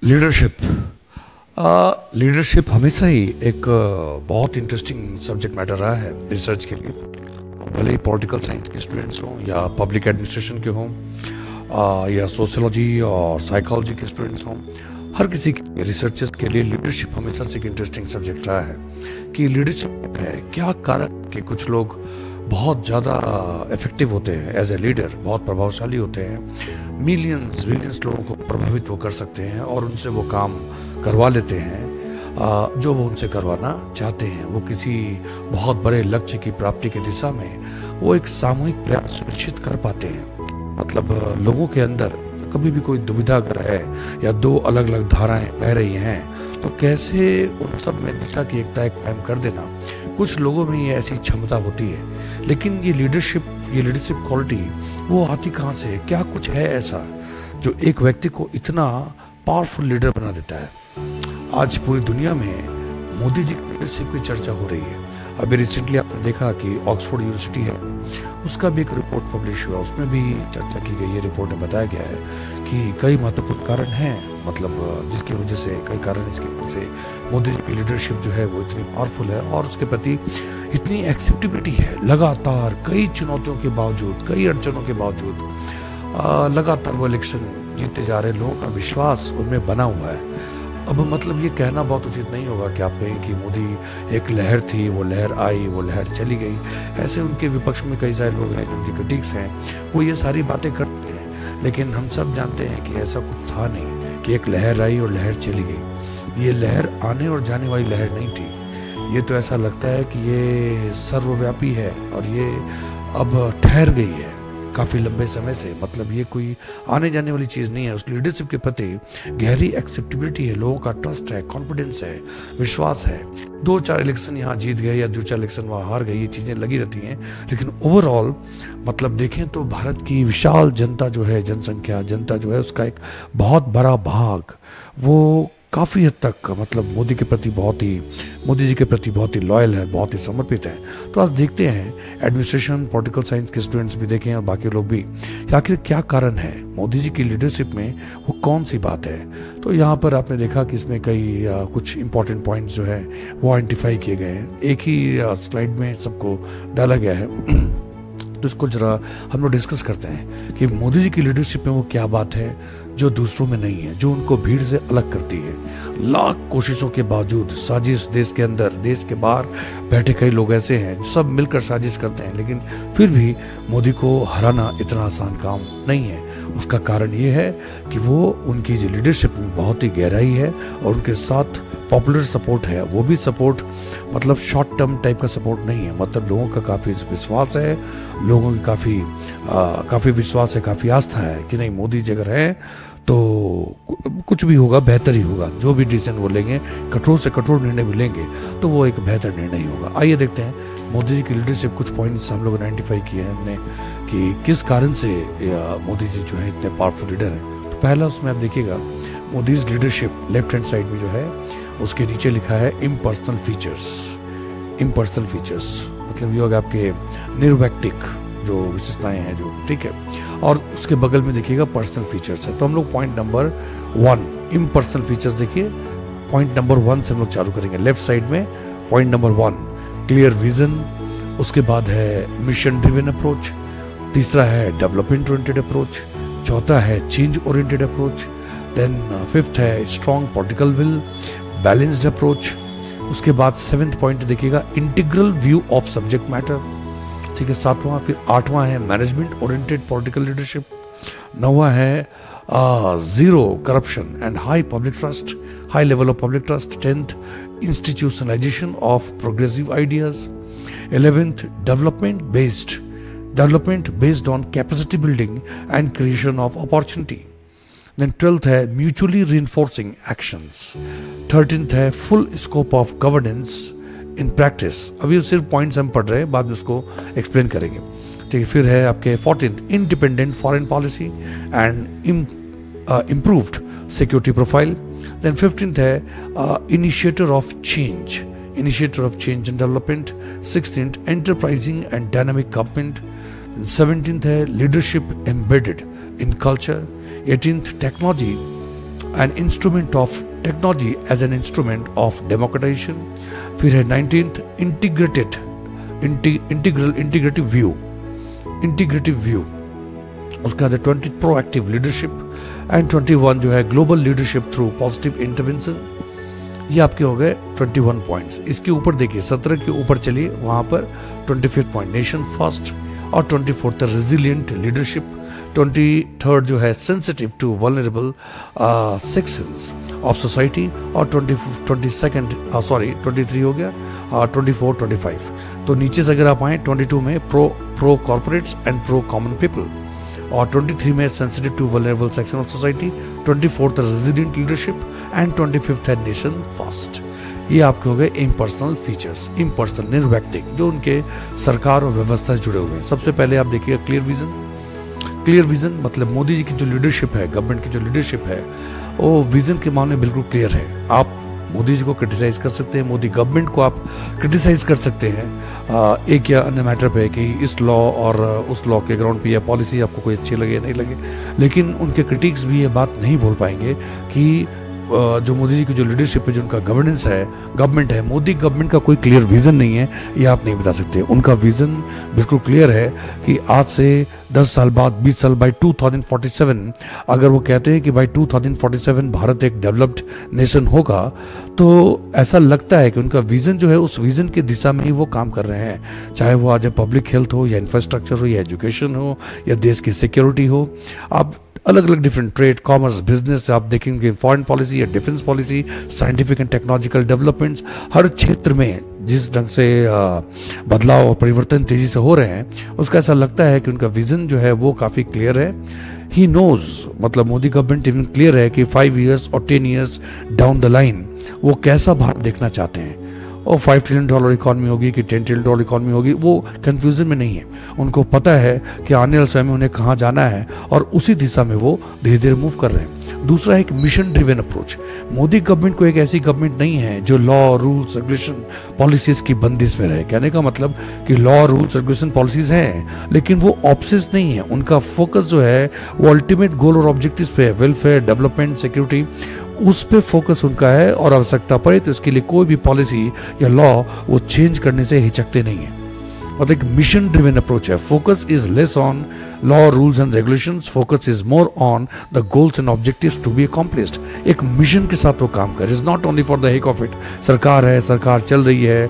Leadership. Leadership हमेशा ही एक बहुत इंटरेस्टिंग सब्जेक्ट मैटर रहा है रिसर्च के लिए। भले ही पॉलिटिकल साइंस के स्टूडेंट्स हों या पब्लिक एडमिनिस्ट्रेशन के हों या सोशियोलॉजी और साइकोलॉजी के स्टूडेंट्स हों, हर किसी के रिसर्चर्स के लिए लीडरशिप हमेशा से एक इंटरेस्टिंग सब्जेक्ट रहा है कि लीडरशिप है क्या कारण कि कुछ लोग बहुत ज़्यादा इफेक्टिव होते हैं एज ए लीडर, बहुत प्रभावशाली होते हैं, मिलियंस बिलियंस लोगों को प्रभावित वो कर सकते हैं और उनसे वो काम करवा लेते हैं जो वो उनसे करवाना चाहते हैं। वो किसी बहुत बड़े लक्ष्य की प्राप्ति की दिशा में वो एक सामूहिक प्रयास सुनिश्चित कर पाते हैं। मतलब लोगों के अंदर कभी भी कोई दुविधा अगर है या दो अलग अलग धाराएं बह रही हैं तो कैसे उन सब में दिशा की एकता कायम कर देना, कुछ लोगों में ये ऐसी क्षमता होती है। लेकिन ये लीडरशिप क्वालिटी वो आती कहाँ से है? क्या कुछ है ऐसा जो एक व्यक्ति को इतना पावरफुल लीडर बना देता है? आज पूरी दुनिया में मोदी जी की लीडरशिप की चर्चा हो रही है। अभी रिसेंटली आपने देखा कि ऑक्सफोर्ड यूनिवर्सिटी है, उसका भी एक रिपोर्ट पब्लिश हुआ, उसमें भी चर्चा की गई है। रिपोर्ट में बताया गया है कि कई महत्वपूर्ण कारण हैं, मतलब जिसकी वजह से कई कारण इसकी वजह से मोदी जी की लीडरशिप जो है वो इतनी पावरफुल है और उसके प्रति इतनी एक्सेप्टेबिलिटी है। लगातार कई चुनौतियों के बावजूद, कई अड़चनों के बावजूद लगातार वो इलेक्शन जीतते जा रहे, लोगों का विश्वास उनमें बना हुआ है। अब मतलब ये कहना बहुत उचित नहीं होगा कि आप कहें कि मोदी एक लहर थी, वो लहर आई, वो लहर चली गई। ऐसे उनके विपक्ष में कई सारे लोग हैं जो उनके क्रिटिक्स हैं, वो ये सारी बातें करते हैं, लेकिन हम सब जानते हैं कि ऐसा कुछ था नहीं कि एक लहर आई और लहर चली गई। ये लहर आने और जाने वाली लहर नहीं थी। ये तो ऐसा लगता है कि ये सर्वव्यापी है और ये अब ठहर गई है काफ़ी लंबे समय से। मतलब ये कोई आने जाने वाली चीज़ नहीं है। उस लीडरशिप के प्रति गहरी एक्सेप्टेबिलिटी है, लोगों का ट्रस्ट है, कॉन्फिडेंस है, विश्वास है। 2-4 इलेक्शन यहाँ जीत गए या 2-4 इलेक्शन वहाँ हार गए, ये चीज़ें लगी रहती हैं, लेकिन ओवरऑल मतलब देखें तो भारत की विशाल जनता जो है, जनता जो है, उसका एक बहुत बड़ा भाग वो काफ़ी हद तक मतलब मोदी जी के प्रति बहुत ही लॉयल है, बहुत ही समर्पित है। तो आज देखते हैं एडमिनिस्ट्रेशन, पॉलिटिकल साइंस के स्टूडेंट्स भी देखें और बाकी लोग भी कि आखिर क्या कारण है मोदी जी की लीडरशिप में, वो कौन सी बात है। तो यहाँ पर आपने देखा कि इसमें कई कुछ इंपॉर्टेंट पॉइंट्स जो है वो आइडेंटिफाई किए गए हैं। एक ही स्लाइड में सबको डाला गया है तो इसको जरा हम लोग डिस्कस करते हैं कि मोदी जी की लीडरशिप में वो क्या बात है जो दूसरों में नहीं है, जो उनको भीड़ से अलग करती है। लाख कोशिशों के बावजूद साजिश, देश के अंदर देश के बाहर बैठे कई लोग ऐसे हैं जो सब मिलकर साजिश करते हैं, लेकिन फिर भी मोदी को हराना इतना आसान काम नहीं है। उसका कारण ये है कि वो उनकी जो लीडरशिप में बहुत ही गहराई है और उनके साथ पॉपुलर सपोर्ट है। वो भी सपोर्ट मतलब शॉर्ट टर्म टाइप का सपोर्ट नहीं है, मतलब लोगों का काफ़ी विश्वास है, लोगों की काफ़ी विश्वास है, काफ़ी आस्था है कि नहीं मोदी जी अगर है तो कुछ भी होगा बेहतर ही होगा। जो भी डिसीजन वो लेंगे, कठोर से कठोर निर्णय भी लेंगे तो वो एक बेहतर निर्णय ही होगा। आइए देखते हैं मोदी जी की लीडरशिप, कुछ पॉइंट्स हम लोग आइडेंटिफाई किए हैं हमने कि किस कारण से मोदी जी जो है इतने पावरफुल लीडर हैं। तो पहला उसमें आप देखिएगा Modi's leadership, left hand side में जो है उसके नीचे लिखा है इम्पर्सनल फीचर्स मतलब ये होगा आपके निर्वैयक्तिक जो विशेषताएं हैं जो, ठीक है। और उसके बगल में देखिएगा पर्सनल फीचर्स है। तो हम लोग पॉइंट नंबर 1 इम्पर्सनल फीचर्स देखिए, पॉइंट नंबर 1 से हम लोग चालू करेंगे। लेफ्ट साइड में पॉइंट नंबर 1 क्लियर विजन, उसके बाद है मिशन ड्रिवन अप्रोच, तीसरा है डेवलपमेंट ओरिएंटेड अप्रोच, चौथा है change oriented approach, then fifth है strong political will, balanced approach. उसके बाद 7th पॉइंट देखिएगा integral view of subject matter, ठीक है। 7वां, फिर 8वां है मैनेजमेंट ओरिएंटेड पॉलिटिकल लीडरशिप, 9वां है zero corruption and high level of public trust, 10th institutionalisation of progressive ideas, 11th development based on capacity building and creation of opportunity, then 12th है mutually reinforcing actions, 13th है full scope of governance in practice. अभी सिर्फ points हम पढ़ रहे हैं, बाद में उसको एक्सप्लेन करेंगे, ठीक है। फिर है आपके 14th independent foreign policy and improved security profile, then 15th है initiator of change and development, 16th enterprising and dynamic government, 17th है leadership embedded in culture, 18th technology an instrument of technology as an instrument of democratization. फिर है 19th integrative view. उसके बाद 20 proactive leadership and 21 जो है global leadership through positive intervention. ये आपके हो गए 21 पॉइंट्स। इसके ऊपर देखिए 17 के ऊपर चलिए, वहां पर 25th पॉइंट नेशन फर्स्ट और 24th रेजिलिएंट लीडरशिप, 23rd जो है sensitive to vulnerable sections of society और 23 हो गया 24, 25। तो नीचे से अगर आप आए 22 में pro corporates and pro common people और 23 में sensitive to vulnerable section of society, 24th resilient leadership and 25th है नेशन फर्स्ट। ये आपके हो गए इम्पर्सनल फीचर्स, इम्पर्सनल निर्वैयक्तिक, जो उनके सरकार और व्यवस्था से जुड़े हुए हैं। सबसे पहले आप देखिएगा क्लियर विजन मतलब मोदी जी की जो लीडरशिप है, गवर्नमेंट की जो लीडरशिप है, वो विजन के मामले में बिल्कुल क्लियर है। आप मोदी जी को क्रिटिसाइज कर सकते हैं, मोदी गवर्नमेंट को आप क्रिटिसाइज कर सकते हैं एक या अन्य मैटर पे कि इस लॉ और उस लॉ के ग्राउंड पे या पॉलिसी आपको कोई अच्छी लगे या नहीं लगे, लेकिन उनके क्रिटिक्स भी ये बात नहीं बोल पाएंगे कि जो मोदी जी की जो लीडरशिप है, जो उनका गवर्नेंस है, गवर्नमेंट है, मोदी गवर्नमेंट का कोई क्लियर विजन नहीं है, ये आप नहीं बता सकते। उनका विजन बिल्कुल क्लियर है कि आज से 10 साल बाद, 20 साल बाय 2047, अगर वो कहते हैं कि बाय 2047 भारत एक डेवलप्ड नेशन होगा, तो ऐसा लगता है कि उनका विजन जो है उस विजन की दिशा में ही वो काम कर रहे हैं। चाहे वो आज पब्लिक हेल्थ हो या इंफ्रास्ट्रक्चर हो या एजुकेशन हो या देश की सिक्योरिटी हो, आप अलग अलग डिफरेंट ट्रेड, कॉमर्स, बिजनेस आप देखेंगे, फॉरेन पॉलिसी या defence policy, scientific and technological developments, हर क्षेत्र में जिस ढंग से बदलाव और परिवर्तन तेजी से हो रहे हैं, उसका ऐसा लगता है कि उनका विजन जो है वो काफ़ी क्लियर है। ही नोज मतलब मोदी गवर्नमेंट इवन क्लियर है कि 5 years और 10 years डाउन द लाइन वो कैसा भारत देखना चाहते हैं, और $5 trillion इकॉनमी होगी कि $10 trillion इकॉनमी होगी, वो कंफ्यूजन में नहीं है। उनको पता है कि आने वाले समय में उन्हें कहाँ जाना है और उसी दिशा में वो धीरे धीरे मूव कर रहे हैं। दूसरा एक mission driven approach. Modi government को एक ऐसी गवर्नमेंट नहीं है जो लॉ, रूल्स, रेगुलेशन, पॉलिसीज की बंदिश में रहे। कहने का मतलब कि लॉ, रूल्स, रेगुलेशन, पॉलिसीज हैं, लेकिन वो ऑब्सेस नहीं है। उनका फोकस जो है वो अल्टीमेट गोल और ऑब्जेक्टिव्स पे है, वेलफेयर, डेवलपमेंट, सिक्योरिटी, उस पे फोकस उनका है। और आवश्यकता पड़े तो इसके लिए कोई भी पॉलिसी या लॉ वो चेंज करने से हिचकते नहीं है। और एक मिशन ड्रिवन अप्रोच है। Focus is less on law, rules and regulations, focus is more on the goals and objectives to be accomplished. एक मिशन के साथ वो काम कर, is not only for the heck of it. सरकार है, सरकार चल रही है,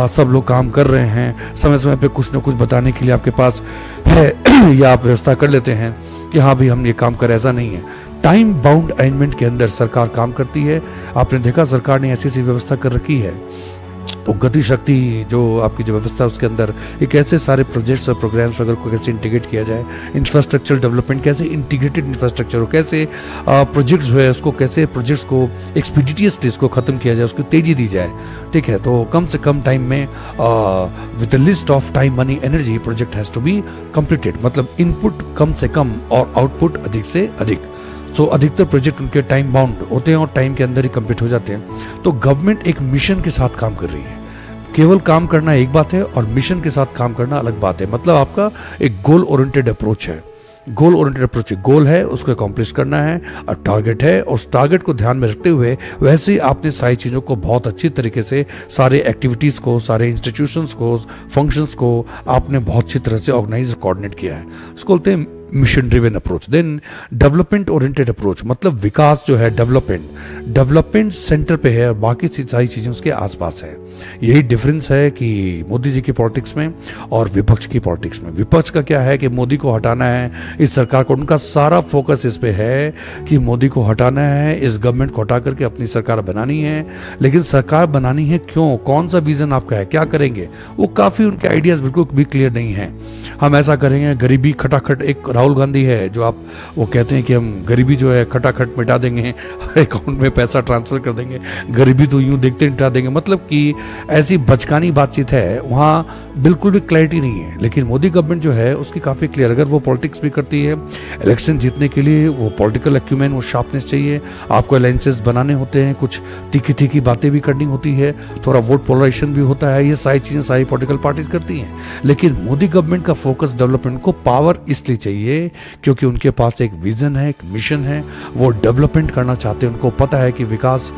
सब लोग काम कर रहे हैं, समय समय पे कुछ ना कुछ बताने के लिए आपके पास है या आप व्यवस्था कर लेते हैं कि हाँ भाई हम ये काम करें, ऐसा नहीं है। टाइम बाउंड अरेंजमेंट के अंदर सरकार काम करती है। आपने देखा सरकार ने ऐसी ऐसी व्यवस्था कर रखी है, तो गति शक्ति जो आपकी जो व्यवस्था उसके अंदर एक ऐसे सारे प्रोजेक्ट्स और प्रोग्राम्स अगर को कैसे इंटीग्रेट किया जाए, इंफ्रास्ट्रक्चर डेवलपमेंट कैसे इंटीग्रेटेड इंफ्रास्ट्रक्चर हो, कैसे प्रोजेक्ट्स जो है उसको कैसे प्रोजेक्ट्स को एक्सपीडिटियसली उसको खत्म किया जाए, उसको तेजी दी जाए, ठीक है। तो कम से कम टाइम में with the list of time, money, energy project has to be completed. मतलब इनपुट कम से कम और आउटपुट अधिक से अधिक। सो अधिकतर प्रोजेक्ट उनके टाइम बाउंड होते हैं और टाइम के अंदर ही कंप्लीट हो जाते हैं। तो गवर्नमेंट एक मिशन के साथ काम कर रही है। केवल काम करना एक बात है और मिशन के साथ काम करना अलग बात है। मतलब आपका एक गोल ओरिएंटेड अप्रोच है। गोल ओरिएंटेड अप्रोच, गोल है उसको अकॉम्प्लिश करना है और टारगेट है, और उस टारगेट को ध्यान में रखते हुए वैसे ही आपने सारी चीज़ों को बहुत अच्छी तरीके से, सारे एक्टिविटीज़ को, सारे इंस्टीट्यूशंस को, फंक्शंस को आपने बहुत अच्छी तरह से ऑर्गेनाइज कोऑर्डिनेट किया है। उसको बोलते हैं mission driven approach. Then development oriented approach, मतलब विकास जो है, डेवलपमेंट सेंटर पे है, बाकी सारी चीजें उसके आसपास है। यही डिफरेंस है कि मोदी जी की पॉलिटिक्स में और विपक्ष की पॉलिटिक्स में। विपक्ष का क्या है कि मोदी को हटाना है, इस सरकार को, उनका सारा फोकस इस पे है कि मोदी को हटाना है, इस गवर्नमेंट को हटा करके अपनी सरकार बनानी है। लेकिन सरकार बनानी है क्यों, कौन सा विजन आपका है, क्या करेंगे, वो काफी उनके आइडियाज बिल्कुल भी क्लियर नहीं है। हम ऐसा करेंगे, गरीबी खटाखट, एक राहुल गांधी है जो वो कहते हैं कि हम गरीबी जो है खटाखट मिटा देंगे, अकाउंट में पैसा ट्रांसफर कर देंगे, गरीबी तो यूं देखते मिटा देंगे। मतलब कि ऐसी बचकानी बातचीत है, वहाँ बिल्कुल भी क्लैरिटी नहीं है। लेकिन मोदी गवर्नमेंट जो है उसकी काफ़ी क्लियर, अगर वो पॉलिटिक्स भी करती है, इलेक्शन जीतने के लिए वो पॉलिटिकल एक्यूमेन, वो शार्पनेस चाहिए, आपको अलायंसेस बनाने होते हैं, कुछ तीखी तीखी बातें भी करनी होती है, थोड़ा वोट पोलराइजेशन भी होता है, ये सारी चीज़ें सारी पॉलिटिकल पार्टीज करती हैं। लेकिन मोदी गवर्नमेंट का फोकस डेवलपमेंट को पावर इसलिए चाहिए चाहिए, क्योंकि उनके पास एक विजन है, एक मिशन है, वो डेवलपमेंट करना चाहते हैं। उनको पता है कि विकास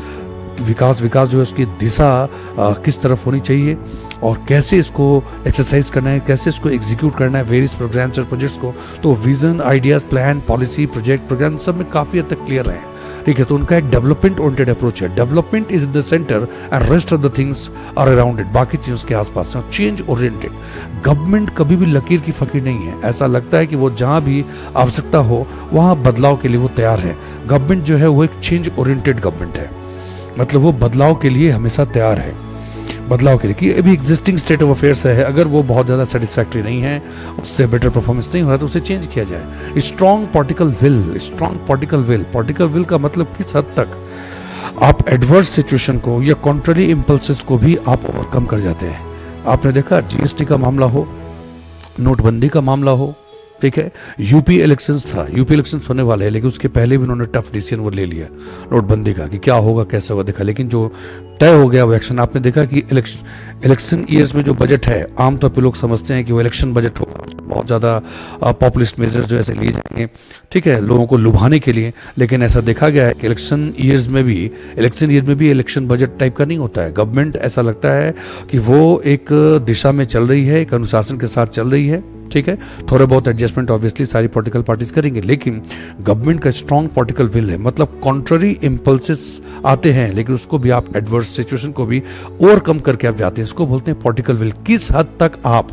जो है उसकी दिशा किस तरफ होनी चाहिए और कैसे इसको एक्सरसाइज करना है, कैसे इसको एग्जीक्यूट करना है वेरियस प्रोग्राम्स और प्रोजेक्ट्स को। तो vision, ideas, plan, policy, project, program सब में काफ़ी हद तक क्लियर है। ठीक है, तो उनका एक डेवलपमेंट ओरिएंटेड अप्रोच है। Development is the centre and rest of the things are around it, बाकी चीज़ों उसके आसपास है। चेंज ओरिएंटेड गवर्नमेंट कभी भी लकीर की फकीर नहीं है। ऐसा लगता है कि वो जहाँ भी आवश्यकता हो वहाँ बदलाव के लिए वो तैयार है। गवर्नमेंट जो है वो एक चेंज ओरिएंटेड गवर्नमेंट है, मतलब वो बदलाव के लिए हमेशा तैयार है। बदलाव के लिए कि अभी एग्जिस्टिंग स्टेट ऑफ अफेयर्स है, अगर वो बहुत ज़्यादा सेटिस्फैक्ट्री नहीं है, उससे बेटर परफॉर्मेंस नहीं हो रहा, तो उसे चेंज किया जाए। Strong political will, strong political will, political will का मतलब किस हद तक आप एडवर्स सिचुएशन को या कॉन्ट्ररी इम्पल्सेस को भी आप ओवरकम कर जाते हैं। आपने देखा जीएसटी का मामला हो, नोटबंदी का मामला हो, ठीक है, यूपी इलेक्शंस था, यूपी इलेक्शंस होने वाले हैं, लेकिन उसके पहले भी उन्होंने टफ डिसीजन वो ले लिया नोटबंदी का कि क्या होगा कैसे होगा देखा, लेकिन जो तय हो गया वो एक्शन। आपने देखा कि इलेक्शन ईयर्स में जो बजट है, आमतौर पे लोग समझते हैं कि वो इलेक्शन बजट होगा, बहुत ज़्यादा पॉपुलिस्ट मेजर्स जो ऐसे लिए जाएंगे, ठीक है, लोगों को लुभाने के लिए, लेकिन ऐसा देखा गया है कि इलेक्शन ईयर्स में भी इलेक्शन बजट टाइप का नहीं होता है। गवर्नमेंट ऐसा लगता है कि वो एक दिशा में चल रही है, एक अनुशासन के साथ चल रही है, ठीक है, थोड़े बहुत एडजस्टमेंट ऑब्वियसली सारी पॉलिटिकल पार्टीज करेंगे, लेकिन गवर्नमेंट का स्ट्रॉन्ग पॉलिटिकल विल है, मतलब कॉन्ट्ररी इम्पल्सेस आते हैं लेकिन उसको भी आप एडवर्स सिचुएशन को भी ओवरकम करके आप जाते हैं। इसको बोलते हैं पॉलिटिकल विल। किस हद तक आप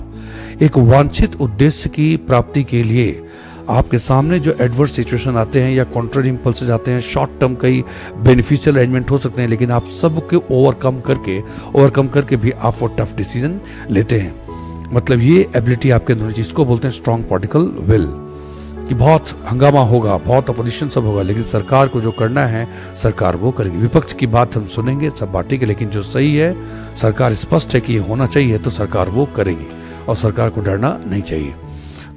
एक वांछित उद्देश्य की प्राप्ति के लिए आपके सामने जो एडवर्स सिचुएशन आते हैं या कॉन्ट्ररी इम्पल्सेस आते हैं, शॉर्ट टर्म कई बेनिफिशियल अरेंजमेंट हो सकते हैं, लेकिन आप सबके ओवरकम करके भी आप वो टफ डिसीजन लेते हैं। मतलब ये एबिलिटी आपके अंदर होनी चाहिए। इसको बोलते हैं स्ट्रॉन्ग पॉलिटिकल विल, कि बहुत हंगामा होगा, बहुत अपोजिशन सब होगा, लेकिन सरकार को जो करना है सरकार वो करेगी। विपक्ष की बात हम सुनेंगे, सब बात ठीक है, लेकिन जो सही है सरकार स्पष्ट है कि ये होना चाहिए तो सरकार वो करेगी और सरकार को डरना नहीं चाहिए।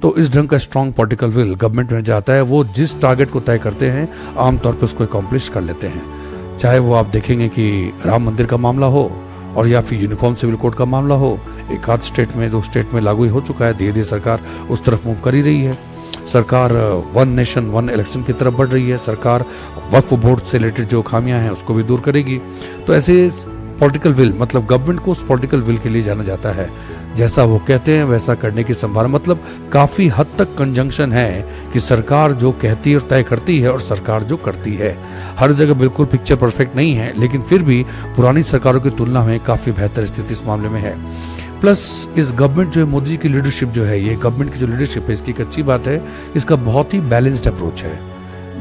तो इस ढंग का स्ट्रॉन्ग पॉलिटिकल विल गवर्नमेंट में जाता है, वो जिस टारगेट को तय करते हैं आमतौर पर उसको अकॉम्प्लिश कर लेते हैं। चाहे वो आप देखेंगे कि राम मंदिर का मामला हो और या फिर यूनिफॉर्म सिविल कोड का मामला हो, एक आध स्टेट में, 2 स्टेट में लागू हो चुका है, धीरे धीरे सरकार उस तरफ मूव कर ही रही है। सरकार वन नेशन वन इलेक्शन की तरफ बढ़ रही है। सरकार वक्फ बोर्ड से रिलेटेड जो खामियां हैं उसको भी दूर करेगी। तो ऐसे पॉलिटिकल विल, मतलब गवर्नमेंट को उस पॉलिटिकल विल के लिए जाना जाता है, जैसा वो कहते हैं वैसा करने की संभावना, मतलब काफी हद तक कंजंक्शन है कि सरकार जो कहती है और तय करती है और सरकार जो करती है। हर जगह बिल्कुल पिक्चर परफेक्ट नहीं है, लेकिन फिर भी पुरानी सरकारों की तुलना में काफी बेहतर स्थिति इस मामले में है। प्लस इस गवर्नमेंट जो है, मोदी जी की लीडरशिप जो है, ये गवर्नमेंट की जो लीडरशिप है, इसकी एक अच्छी बात है, इसका बहुत ही बैलेंस्ड अप्रोच है।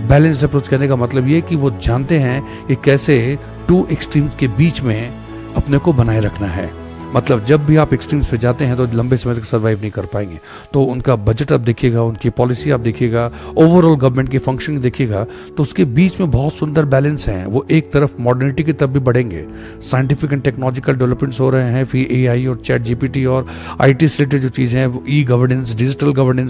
बैलेंस्ड अप्रोच कहने का मतलब ये कि वो जानते हैं कि कैसे 2 एक्सट्रीम्स के बीच में अपने को बनाए रखना है। मतलब जब भी आप एक्सट्रीम्स पे जाते हैं तो लंबे समय तक सर्वाइव नहीं कर पाएंगे। तो उनका बजट आप देखिएगा, उनकी पॉलिसी आप देखिएगा, ओवरऑल गवर्नमेंट की फंक्शनिंग देखिएगा, तो उसके बीच में बहुत सुंदर बैलेंस है। वो एक तरफ मॉडर्निटी की तरफ भी बढ़ेंगे, साइंटिफिक एंड टेक्नोलॉजिकल डेवलपमेंट्स हो रहे हैं, फिर AI और चैट जीपीटी और IT से रिलेटेड जो चीज़ें हैं, e governance,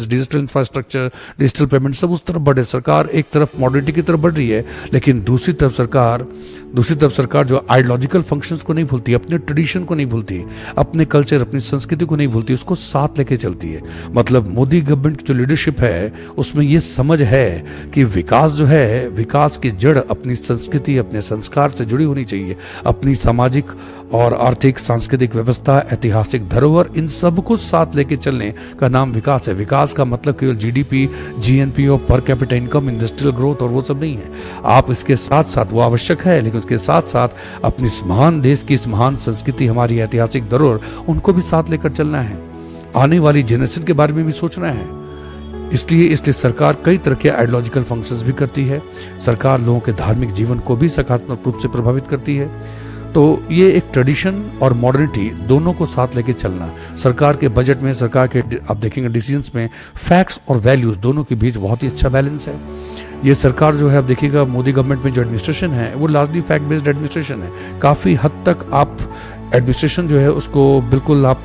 digital infrastructure, digital payment, सब उस तरफ बढ़े। सरकार एक तरफ मॉडर्निटी की तरफ बढ़ रही है, लेकिन दूसरी तरफ सरकार जो आइडियोलॉजिकल फंक्शंस को नहीं भूलती, अपने ट्रेडिशन को नहीं भूलती, अपने कल्चर, अपनी संस्कृति को नहीं भूलती, उसको साथ लेके चलती है। मतलब मोदी गवर्नमेंट की जो लीडरशिप है उसमें ये समझ है कि विकास जो है, विकास की जड़ अपनी संस्कृति, अपने संस्कार से जुड़ी होनी चाहिए। अपनी सामाजिक और आर्थिक सांस्कृतिक व्यवस्था, ऐतिहासिक धरोहर, इन सब को साथ लेके चलने का नाम विकास है। विकास का मतलब केवल GDP, GNP और per capita income, industrial growth और वो सब नहीं है। आप इसके साथ साथ, वो आवश्यक है, लेकिन उसके साथ साथ अपनी इस महान देश की, इस महान संस्कृति, हमारी ऐतिहासिक धरोहर, उनको भी साथ लेकर चलना है। आने वाली जनरेशन के बारे में भी सोचना है। इसलिए सरकार कई तरह के आइडियोलॉजिकल फंक्शंस भी करती है। सरकार लोगों के धार्मिक जीवन को भी सकारात्मक रूप से प्रभावित करती है। तो ये एक ट्रेडिशन और मॉडर्निटी दोनों को साथ लेके चलना। सरकार के बजट में, सरकार के आप देखेंगे डिसीजंस में, फैक्ट्स और वैल्यूज दोनों के बीच बहुत ही अच्छा बैलेंस है। ये सरकार जो है, आप देखिएगा मोदी गवर्नमेंट में जो एडमिनिस्ट्रेशन है वो लार्जली फैक्ट बेस्ड एडमिनिस्ट्रेशन है। काफ़ी हद तक आप एडमिनिस्ट्रेशन जो है उसको बिल्कुल आप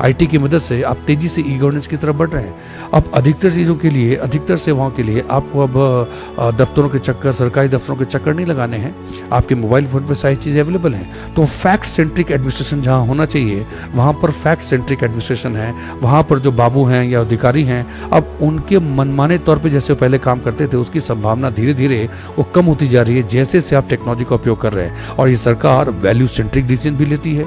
आईटी की मदद से आप तेजी से ई गवर्नेंस की तरफ बढ़ रहे हैं। अब अधिकतर चीज़ों के लिए, अधिकतर सेवाओं के लिए आपको अब दफ्तरों के चक्कर, सरकारी दफ्तरों के चक्कर नहीं लगाने हैं, आपके मोबाइल फ़ोन पर सारी चीज़ें अवेलेबल हैं। तो फैक्ट सेंट्रिक एडमिनिस्ट्रेशन जहाँ होना चाहिए वहाँ पर फैक्ट सेंट्रिक एडमिनिस्ट्रेशन है। वहाँ पर जो बाबू हैं या अधिकारी हैं, अब उनके मनमाने तौर पे जैसे पहले काम करते थे उसकी संभावना धीरे धीरे वो कम होती जा रही है जैसे से आप टेक्नोलॉजी का उपयोग कर रहे हैं। और ये सरकार वैल्यू सेंट्रिक डिसीजन भी लेती है।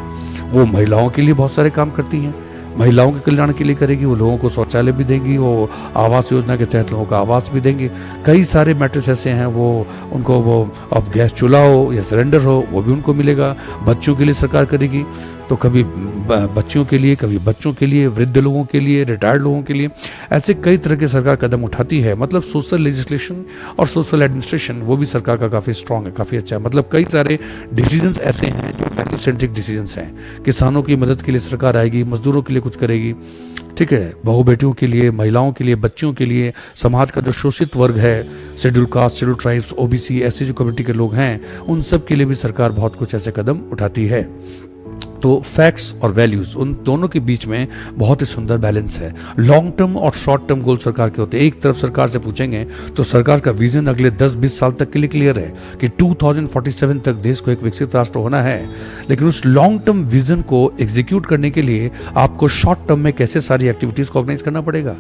वो महिलाओं के लिए बहुत सारे काम करती हैं, महिलाओं के कल्याण के लिए करेगी, वो लोगों को शौचालय भी देंगी, वो आवास योजना के तहत लोगों का आवास भी देंगे। कई सारे मैटर्स ऐसे हैं, वो उनको वो अब गैस चूल्हा हो या सिलेंडर हो वो भी उनको मिलेगा। बच्चों के लिए सरकार करेगी, तो कभी बच्चियों के लिए, कभी बच्चों के लिए, वृद्ध लोगों के लिए, रिटायर्ड लोगों के लिए, ऐसे कई तरह के सरकार कदम उठाती है। मतलब सोशल लेजिस्लेशन और सोशल एडमिनिस्ट्रेशन वो भी सरकार का काफ़ी स्ट्रांग है, काफ़ी अच्छा है। मतलब कई सारे डिसीजंस ऐसे हैं जो वैल्यू सेंट्रिक डिसीजंस हैं। किसानों की मदद के लिए सरकार आएगी, मजदूरों के लिए कुछ करेगी, ठीक है, बहू बेटियों के लिए, महिलाओं के लिए, बच्चियों के लिए, समाज का जो शोषित वर्ग है, schedule caste, schedule tribes, OBC, ऐसे जो कम्युनिटी के लोग हैं, उन सब के लिए भी सरकार बहुत कुछ ऐसे कदम उठाती है। तो फैक्ट्स और वैल्यूज, उन दोनों के बीच में बहुत ही सुंदर बैलेंस है। लॉन्ग टर्म और शॉर्ट टर्म गोल सरकार के होते हैं। एक तरफ सरकार से पूछेंगे तो सरकार का विजन अगले 10-20 साल तक के लिए क्लियर है कि 2047 तक देश को एक विकसित राष्ट्र होना है। लेकिन उस लॉन्ग टर्म विजन को एग्जीक्यूट करने के लिए आपको शॉर्ट टर्म में कैसे सारी एक्टिविटीज को ऑर्गेनाइज करना पड़ेगा।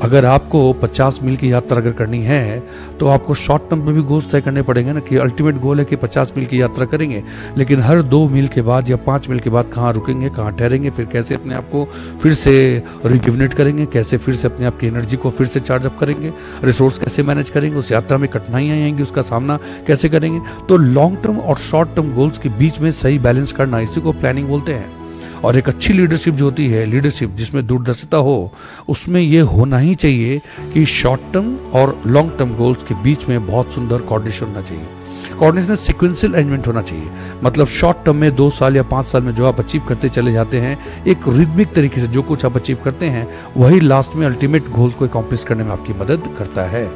अगर आपको 50 मील की यात्रा अगर करनी है तो आपको शॉर्ट टर्म में भी गोल्स तय करने पड़ेंगे ना, कि अल्टीमेट गोल है कि 50 मील की यात्रा करेंगे, लेकिन हर 2 मील के बाद या 5 मील के बाद कहाँ रुकेंगे, कहाँ ठहरेंगे, फिर कैसे अपने आप को फिर से रिजुविनेट करेंगे, कैसे फिर से अपने आप की एनर्जी को फिर से चार्ज अप करेंगे, रिसोर्स कैसे मैनेज करेंगे, उस यात्रा में कठिनाइयाँ आएंगी उसका सामना कैसे करेंगे। तो लॉन्ग टर्म और शॉर्ट टर्म गोल्स के बीच में सही बैलेंस करना, इसी को प्लानिंग बोलते हैं। और एक अच्छी लीडरशिप जो होती है, लीडरशिप जिसमें दूरदर्शिता हो, उसमें यह होना ही चाहिए कि शॉर्ट टर्म और लॉन्ग टर्म गोल्स के बीच में बहुत सुंदर कोऑर्डिनेशन होना चाहिए। कोऑर्डिनेशन सीक्वेंशियल अरेंजमेंट होना चाहिए। मतलब शॉर्ट टर्म में 2 साल या 5 साल में जो आप अचीव करते चले जाते हैं, एक रिदमिक तरीके से जो कुछ आप अचीव करते हैं वही लास्ट में अल्टीमेट गोल्स को अकॉम्प्लिश करने में आपकी मदद करता है।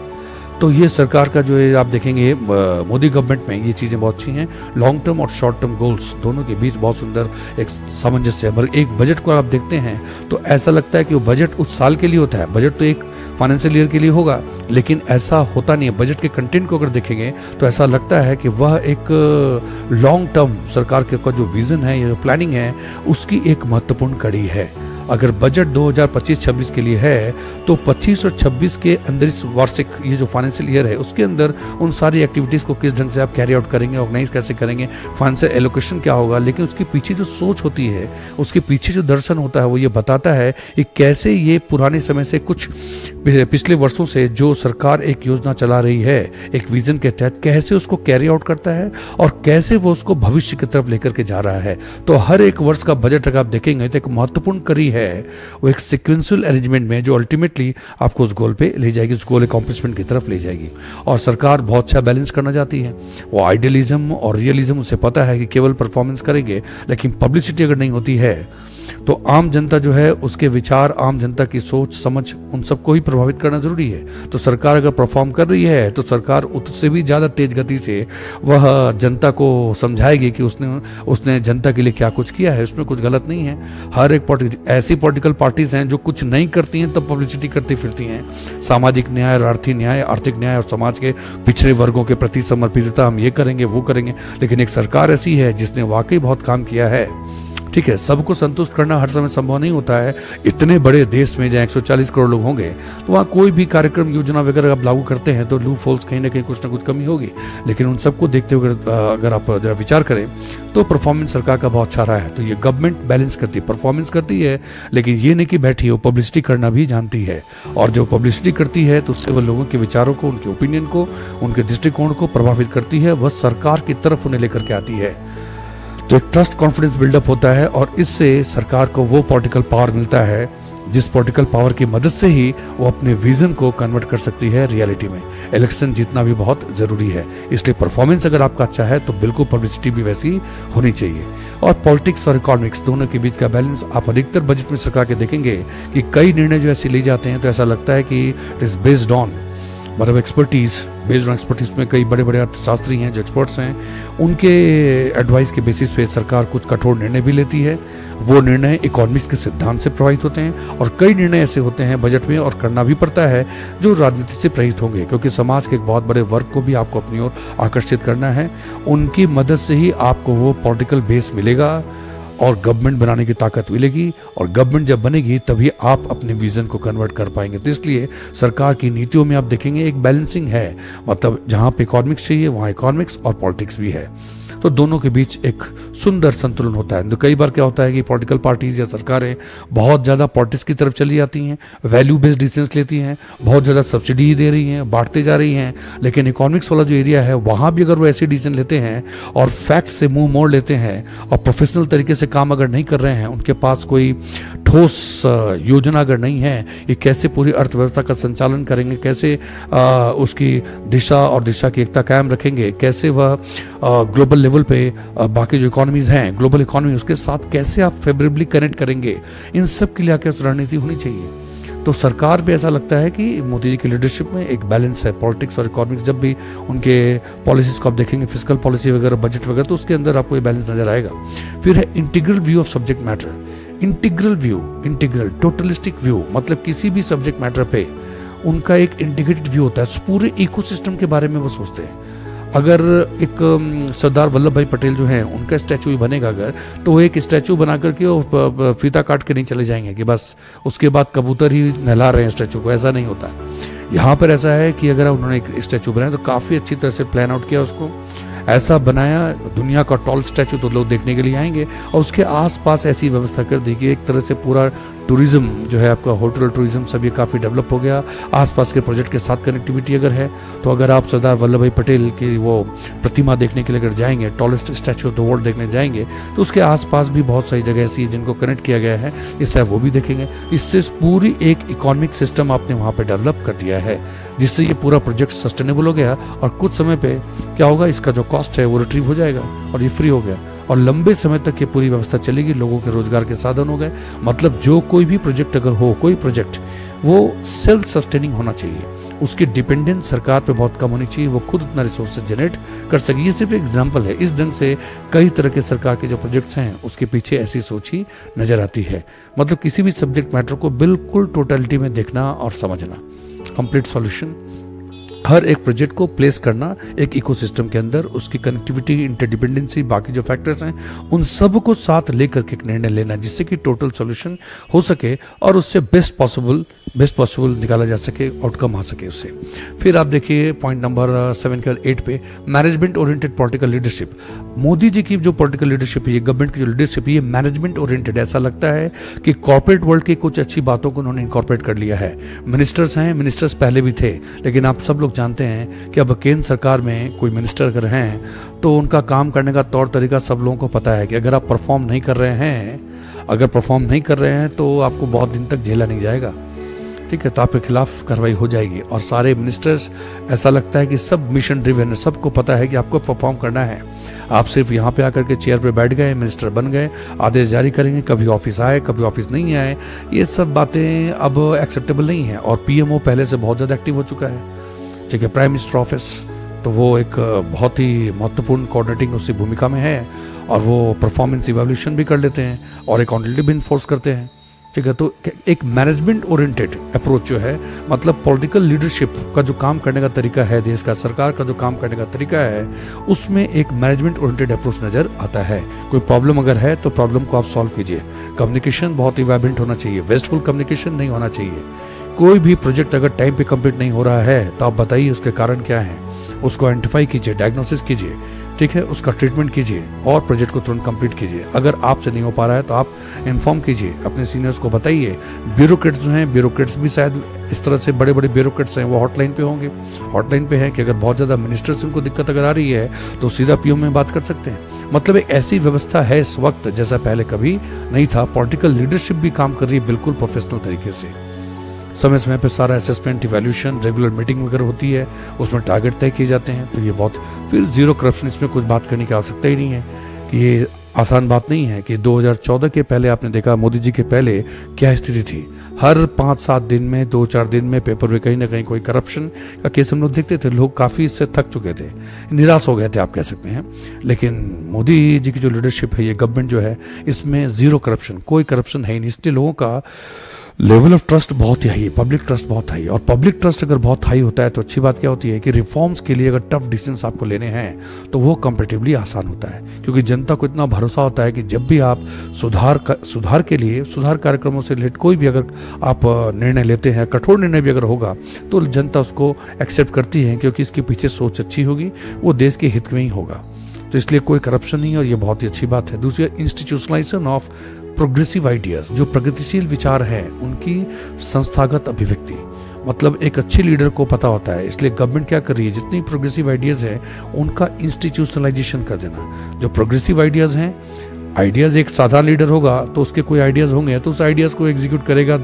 तो ये सरकार का जो है आप देखेंगे मोदी गवर्नमेंट में ये चीज़ें बहुत अच्छी हैं। लॉन्ग टर्म और शॉर्ट टर्म गोल्स दोनों के बीच बहुत सुंदर एक सामंजस्य है। एक बजट को आप देखते हैं तो ऐसा लगता है कि वो बजट उस साल के लिए होता है, बजट तो एक फाइनेंशियल ईयर के लिए होगा, लेकिन ऐसा होता नहीं है। बजट के कंटेंट को अगर देखेंगे तो ऐसा लगता है कि वह एक लॉन्ग टर्म सरकार का जो विजन है या जो प्लानिंग है उसकी एक महत्वपूर्ण कड़ी है। अगर बजट 2025-26 के लिए है तो 25 और 26 के अंदर इस वार्षिक ये जो फाइनेंशियल ईयर है उसके अंदर उन सारी एक्टिविटीज़ को किस ढंग से आप कैरी आउट करेंगे, ऑर्गेनाइज कैसे करेंगे, फाइनेंशियल एलोकेशन क्या होगा। लेकिन उसके पीछे जो सोच होती है, उसके पीछे जो दर्शन होता है वो ये बताता है कि कैसे ये पुराने समय से कुछ पिछले वर्षों से जो सरकार एक योजना चला रही है एक विजन के तहत, कैसे उसको कैरी आउट करता है और कैसे वो उसको भविष्य की तरफ लेकर के जा रहा है। तो हर एक वर्ष का बजट अगर आप देखेंगे तो एक महत्वपूर्ण कड़ी है, वो एक सीक्वेंशियल अरेंजमेंट में जो अल्टीमेटली आपको उस गोल पे ले जाएगी, उस गोल अकॉम्प्लिशमेंट की तरफ ले जाएगी। और सरकार बहुत अच्छा बैलेंस करना चाहती है। वो आइडियलिज्म और रियलिज्म, उसे पता है कि केवल परफॉर्मेंस करेंगे लेकिन पब्लिसिटी अगर नहीं होती है तो आम जनता जो है उसके विचार, आम जनता की सोच समझ, उन सबको ही प्रभावित करना जरूरी है। तो सरकार अगर परफॉर्म कर रही है तो सरकार उससे भी ज़्यादा तेज गति से वह जनता को समझाएगी कि उसने जनता के लिए क्या कुछ किया है, उसमें कुछ गलत नहीं है। हर एक ऐसी पॉलिटिकल पार्टीज हैं जो कुछ नहीं करती हैं तब पब्लिसिटी करती फिरती हैं। सामाजिक न्याय और आर्थिक न्याय और समाज के पिछड़े वर्गों के प्रति समर्पितता, हम ये करेंगे वो करेंगे। लेकिन एक सरकार ऐसी है जिसने वाकई बहुत काम किया है। ठीक है, सबको संतुष्ट करना हर समय संभव नहीं होता है। इतने बड़े देश में जहाँ 140 करोड़ लोग होंगे तो वहाँ कोई भी कार्यक्रम, योजना वगैरह आप लागू करते हैं तो लूप होल्स कहीं ना कहीं कुछ ना कुछ कमी होगी। लेकिन उन सबको देखते हुए अगर आप जरा विचार करें तो परफॉर्मेंस सरकार का बहुत अच्छा रहा है। तो ये गवर्नमेंट बैलेंस करती है, परफॉर्मेंस करती है, लेकिन ये नहीं कि बैठी है, वो पब्लिसिटी करना भी जानती है। और जो पब्लिसिटी करती है तो उससे वह लोगों के विचारों को, उनके ओपिनियन को, उनके दृष्टिकोण को प्रभावित करती है, वह सरकार की तरफ उन्हें लेकर के आती है। तो एक ट्रस्ट कॉन्फिडेंस बिल्डअप होता है और इससे सरकार को वो पॉलिटिकल पावर मिलता है जिस पॉलिटिकल पावर की मदद से ही वो अपने विजन को कन्वर्ट कर सकती है रियलिटी में। इलेक्शन जीतना भी बहुत जरूरी है, इसलिए परफॉर्मेंस अगर आपका अच्छा है तो बिल्कुल पब्लिसिटी भी वैसी होनी चाहिए। और पॉलिटिक्स और इकोनॉमिक्स दोनों के बीच का बैलेंस आप अधिकतर बजट में सरकार के देखेंगे कि कई निर्णय जो ऐसे लिए जाते हैं तो ऐसा लगता है कि इट इज बेस्ड ऑन, मतलब एक्सपर्टीज बेस्ड ऑन एक्सपर्टीज में कई बड़े बड़े अर्थशास्त्री हैं जो एक्सपर्ट्स हैं, उनके एडवाइस के बेसिस पे सरकार कुछ कठोर निर्णय भी लेती है। वो निर्णय इकोनॉमिक्स के सिद्धांत से प्रभावित होते हैं, और कई निर्णय ऐसे होते हैं बजट में, और करना भी पड़ता है, जो राजनीति से प्रेरित होंगे, क्योंकि समाज के एक बहुत बड़े वर्ग को भी आपको अपनी ओर आकर्षित करना है। उनकी मदद से ही आपको वो पॉलिटिकल बेस मिलेगा और गवर्नमेंट बनाने की ताकत मिलेगी, और गवर्नमेंट जब बनेगी तभी आप अपने विजन को कन्वर्ट कर पाएंगे। तो इसलिए सरकार की नीतियों में आप देखेंगे एक बैलेंसिंग है, मतलब जहां पे इकोनॉमिक्स चाहिए वहां इकोनॉमिक्स और पॉलिटिक्स भी है, तो दोनों के बीच एक सुंदर संतुलन होता है। तो कई बार क्या होता है कि पॉलिटिकल पार्टीज या सरकारें बहुत ज़्यादा पॉलिटिक्स की तरफ चली जाती हैं, वैल्यू बेस्ड डिसीजंस लेती हैं, बहुत ज़्यादा सब्सिडी दे रही हैं, बांटते जा रही हैं, लेकिन इकोनॉमिक्स वाला जो एरिया है वहाँ भी अगर वो ऐसे डिसीजन लेते हैं और फैक्ट से मुंह मोड़ लेते हैं और प्रोफेशनल तरीके से काम अगर नहीं कर रहे हैं, उनके पास कोई ठोस योजना अगर नहीं है, ये कैसे पूरी अर्थव्यवस्था का संचालन करेंगे, कैसे उसकी दिशा और दिशा की एकता कायम रखेंगे, कैसे वह ग्लोबल लेवल पे बाकी जो इकोनॉमीज हैं, ग्लोबल इकोनॉमी, उसके साथ कैसे आप फेवरेबली कनेक्ट करेंगे, इन सब के लिए आपके पास रणनीति होनी चाहिए। तो सरकार पे ऐसा लगता है कि मोदी जी की लीडरशिप में एक बैलेंस है पॉलिटिक्स और इकोनॉमिक्स। जब भी उनके पॉलिसीज को आप देखेंगे, फिस्कल पॉलिसी वगैरह, बजट वगैरह, तो उसके अंदर आपको ये बैलेंस नजर आएगा। फिर है integral view of subject matter. Integral view, integral totalistic view, मतलब किसी भी सब्जेक्ट मैटर पे उनका एक इंटीग्रेटेड व्यू होता है, पूरे इकोसिस्टम के बारे में वो सोचते हैं। अगर एक सरदार वल्लभ भाई पटेल जो हैं, उनका स्टैचू बनेगा अगर, तो वो एक स्टैचू बना करके वो फीता काट के नहीं चले जाएंगे कि बस उसके बाद कबूतर ही नहला रहे हैं स्टैचू को, ऐसा नहीं होता। यहाँ पर ऐसा है कि अगर उन्होंने एक स्टैचू बनाया तो काफ़ी अच्छी तरह से प्लान आउट किया उसको, ऐसा बनाया दुनिया का टॉल स्टैचू, तो लोग देखने के लिए आएंगे, और उसके आसपास ऐसी व्यवस्था कर दी कि एक तरह से पूरा टूरिज्म जो है आपका, होटल टूरिज्म सब ये काफ़ी डेवलप हो गया। आसपास के प्रोजेक्ट के साथ कनेक्टिविटी अगर है, तो अगर आप सरदार वल्लभ भाई पटेल की वो प्रतिमा देखने के लिए अगर जाएंगे, tallest statue of the world देखने जाएंगे, तो उसके आसपास भी बहुत सारी जगह ऐसी है जिनको कनेक्ट किया गया है, इससे वो भी देखेंगे। इससे पूरी एक इकोनॉमिक सिस्टम आपने वहाँ पर डेवलप कर दिया है, जिससे ये पूरा प्रोजेक्ट सस्टेनेबल हो गया, और कुछ समय पे क्या होगा, इसका जो कॉस्ट है वो रिट्रीव हो जाएगा और ये फ्री हो गया, और लंबे समय तक ये पूरी व्यवस्था चलेगी, लोगों के रोजगार के साधन हो गए। मतलब जो कोई भी प्रोजेक्ट अगर हो, कोई प्रोजेक्ट, वो सेल्फ सस्टेनिंग होना चाहिए, उसकी डिपेंडेंस सरकार पे बहुत कम होनी चाहिए, वो खुद उतना रिसोर्सेज जनरेट कर सके। ये सिर्फ एग्जांपल है, इस ढंग से कई तरह के सरकार के जो प्रोजेक्ट्स हैं उसके पीछे ऐसी सोच ही नजर आती है। मतलब किसी भी सब्जेक्ट मैटर को बिल्कुल टोटलिटी में देखना और समझना, कंप्लीट सॉल्यूशन, हर एक प्रोजेक्ट को प्लेस करना एक इकोसिस्टम के अंदर, उसकी कनेक्टिविटी, इंटरडिपेंडेंसी, बाकी जो फैक्टर्स हैं उन सब को साथ लेकर के एक निर्णय लेना, जिससे कि टोटल सॉल्यूशन हो सके और उससे बेस्ट पॉसिबल निकाला जा सके, आउटकम आ सके उससे। फिर आप देखिए पॉइंट नंबर 7 के 8 पे, management oriented political leadership. Modi ji की जो पॉलिटिकल लीडरशिप है, ये गवर्नमेंट की जो लीडरशिप है, ये मैनेजमेंट ओरिएंटेड। ऐसा लगता है कि कॉर्पोरेट वर्ल्ड की कुछ अच्छी बातों को उन्होंने इनकॉर्पोरेट कर लिया है। मिनिस्टर्स हैं, मिनिस्टर्स पहले भी थे, लेकिन आप सब लोग जानते हैं कि अब केंद्र सरकार में कोई मिनिस्टर अगर हैं तो उनका काम करने का तौर तरीका सब लोगों को पता है कि अगर आप परफॉर्म नहीं कर रहे हैं तो आपको बहुत दिन तक झेला नहीं जाएगा, ठीक है, तो आपके खिलाफ कार्रवाई हो जाएगी। और सारे मिनिस्टर्स ऐसा लगता है कि सब मिशन ड्रिवन है, सबको पता है कि आपको परफॉर्म करना है। आप सिर्फ यहाँ पे आकर के चेयर पे बैठ गए, मिनिस्टर बन गए, आदेश जारी करेंगे, कभी ऑफिस आए कभी ऑफिस नहीं आए, ये सब बातें अब एक्सेप्टेबल नहीं है। और पीएमओ पहले से बहुत ज़्यादा एक्टिव हो चुका है, ठीक है, प्राइम मिनिस्टर ऑफिस, तो वो एक बहुत ही महत्वपूर्ण कोऑर्डिनेटिंग उसकी भूमिका में है, और वो परफॉर्मेंस इवैल्यूएशन भी कर लेते हैं और अकाउंटेबिलिटी भी इन्फोर्स करते हैं, ठीक है। तो एक मैनेजमेंट ओरिएंटेड अप्रोच जो है, मतलब पॉलिटिकल लीडरशिप का जो काम करने का तरीका है, देश का सरकार का जो काम करने का तरीका है, उसमें एक मैनेजमेंट ओरिएंटेड अप्रोच नजर आता है। कोई प्रॉब्लम अगर है तो प्रॉब्लम को आप सॉल्व कीजिए। कम्युनिकेशन बहुत ही वाइब्रेंट होना चाहिए, वेस्टफुल कम्युनिकेशन नहीं होना चाहिए। कोई भी प्रोजेक्ट अगर टाइम पे कंप्लीट नहीं हो रहा है तो आप बताइए उसके कारण क्या है, उसको आइडेंटिफाई कीजिए, डायग्नोसिस कीजिए, ठीक है, उसका ट्रीटमेंट कीजिए और प्रोजेक्ट को तुरंत कंप्लीट कीजिए। अगर आपसे नहीं हो पा रहा है तो आप इन्फॉर्म कीजिए, अपने सीनियर्स को बताइए। ब्यूरोक्रेट्स जो हैं, ब्यूरोक्रेट्स भी शायद इस तरह से बड़े बड़े ब्यूरोक्रेट्स हैं, वो हॉटलाइन पे होंगे, हॉटलाइन पे है कि अगर बहुत ज़्यादा मिनिस्टर से उनको दिक्कत अगर आ रही है तो सीधा पीओ में बात कर सकते हैं। मतलब एक ऐसी व्यवस्था है इस वक्त जैसा पहले कभी नहीं था। पॉलिटिकल लीडरशिप भी काम कर रही है बिल्कुल प्रोफेशनल तरीके से। समय समय पे सारा असेसमेंट, इवैल्यूएशन, रेगुलर मीटिंग वगैरह होती है, उसमें टारगेट तय किए जाते हैं। तो ये बहुत, फिर जीरो करप्शन, इसमें कुछ बात करने की आवश्यकता ही नहीं है कि ये आसान बात नहीं है कि 2014 के पहले आपने देखा, मोदी जी के पहले क्या स्थिति थी। हर 5-7 दिन में, 2-4 दिन में पेपर में कहीं ना कहीं कोई करप्शन का केस हम लोग देखते थे। लोग काफ़ी इससे थक चुके थे, निराश हो गए थे आप कह सकते हैं। लेकिन मोदी जी की जो लीडरशिप है, ये गवर्नमेंट जो है, इसमें ज़ीरो करप्शन, कोई करप्शन है ही नहीं। इसलिए लोगों का लेवल ऑफ ट्रस्ट बहुत ही हाई है, पब्लिक ट्रस्ट बहुत हाई है। और पब्लिक ट्रस्ट अगर बहुत हाई होता है तो अच्छी बात क्या होती है कि रिफॉर्म्स के लिए अगर टफ डिसीजंस आपको लेने हैं तो वो कंपैरेटिवली आसान होता है, क्योंकि जनता को इतना भरोसा होता है कि जब भी आप सुधार के लिए, सुधार कार्यक्रमों से रिलेटेड कोई भी अगर आप निर्णय लेते हैं, कठोर निर्णय भी अगर होगा, तो जनता उसको एक्सेप्ट करती है, क्योंकि इसके पीछे सोच अच्छी होगी, वो देश के हित में ही होगा। तो इसलिए कोई करप्शन नहीं है, और ये बहुत ही अच्छी बात है। दूसरी, इंस्टीट्यूशनलाइजेशन ऑफ प्रोग्रेसिव आइडियाज, जो प्रगतिशील विचार हैं उनकी संस्थागत अभिव्यक्ति। मतलब एक अच्छे लीडर को पता होता है, इसलिए गवर्नमेंट क्या कर रही है, जितनी प्रोग्रेसिव आइडियाज हैं उनका इंस्टीट्यूशनलाइजेशन कर देना। जो प्रोग्रेसिव आइडियाज हैं, आइडियाज, एक साधा लीडर होगा तो उसके कोई आइडियाज होंगे तो उस आइडियाज को एग्जीक्यूट करेगा,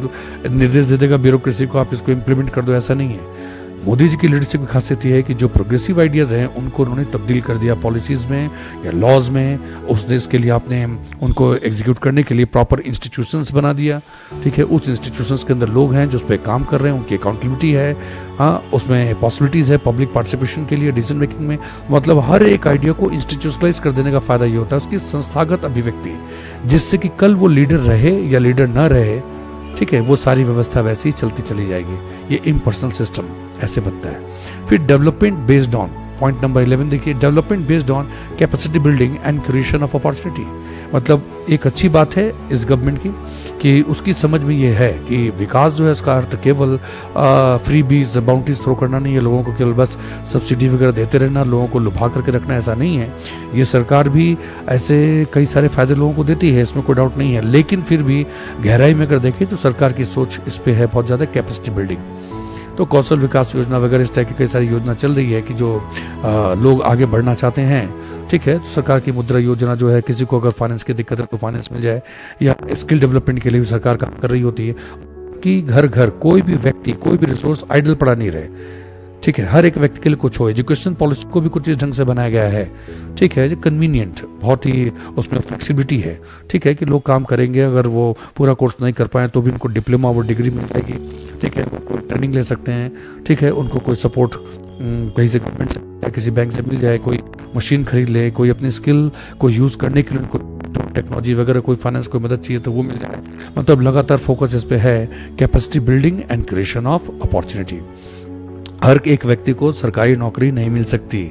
निर्देश दे देगा ब्यूरोक्रेसी को, आप इसको इंप्लीमेंट कर दो, ऐसा नहीं है। मोदी जी की लीडरशिप की खासियत यह है कि जो प्रोग्रेसिव आइडियाज़ हैं उनको उन्होंने तब्दील कर दिया पॉलिसीज़ में या लॉज में। उस देश के लिए आपने उनको एग्जीक्यूट करने के लिए प्रॉपर इंस्टीट्यूशंस बना दिया, ठीक है। उस इंस्टीट्यूशंस के अंदर लोग हैं जो उस पर काम कर रहे हैं, उनकी अकाउंटेबिलिटी है, हाँ, उसमें पॉसिबिलिटीज़ है पब्लिक पार्टिसिपेशन के लिए डिसीजन मेकिंग में। मतलब हर एक आइडिया को इंस्टीट्यूशनलाइज कर देने का फ़ायदा ये होता है उसकी संस्थागत अभिव्यक्ति, जिससे कि कल वो लीडर रहे या लीडर न रहे, ठीक है, वो सारी व्यवस्था वैसे ही चलती चली जाएगी। ये इम्पर्सनल सिस्टम ऐसे बनता है। फिर development based on, point number 11 देखिए, development based on capacity building and creation of opportunity. मतलब एक अच्छी बात है इस गवर्नमेंट की कि उसकी समझ में ये है कि विकास जो है उसका अर्थ केवल फ्री बीज, बाउंड्रीज थ्रो करना नहीं है, लोगों को केवल बस सब्सिडी वगैरह देते रहना, लोगों को लुभा करके रखना, ऐसा नहीं है। ये सरकार भी ऐसे कई सारे फायदे लोगों को देती है, इसमें कोई डाउट नहीं है। लेकिन फिर भी गहराई में अगर देखें तो सरकार की सोच इस पे है बहुत ज़्यादा, कैपेसिटी बिल्डिंग। तो कौशल विकास योजना वगैरह इस टाइप की कई सारी योजना चल रही है कि जो लोग आगे बढ़ना चाहते हैं, ठीक है, तो सरकार की मुद्रा योजना जो है, किसी को अगर फाइनेंस की दिक्कत है तो फाइनेंस मिल जाए, या स्किल डेवलपमेंट के लिए भी सरकार काम कर रही होती है कि घर घर कोई भी व्यक्ति, कोई भी रिसोर्स आइडल पड़ा नहीं रहे, ठीक है, हर एक व्यक्ति के लिए कुछ हो। एजुकेशन पॉलिसी को भी कुछ इस ढंग से बनाया गया है, ठीक है, जो कन्वीनियंट, बहुत ही उसमें फ्लेक्सिबिलिटी है, ठीक है, कि लोग काम करेंगे, अगर वो पूरा कोर्स नहीं कर पाए तो भी उनको डिप्लोमा, वो डिग्री मिल जाएगी, ठीक है, वो कोई ट्रेनिंग ले सकते हैं, ठीक है, उनको कोई सपोर्ट कहीं से गवर्नमेंट से या किसी बैंक से मिल जाए, कोई मशीन खरीद ले, कोई अपनी स्किल को यूज़ करने के लिए उनको टेक्नोलॉजी वगैरह कोई फाइनेंस कोई मदद चाहिए तो वो मिल जाए। मतलब लगातार फोकस इस पे है, capacity building and creation of opportunity. हर एक व्यक्ति को सरकारी नौकरी नहीं मिल सकती,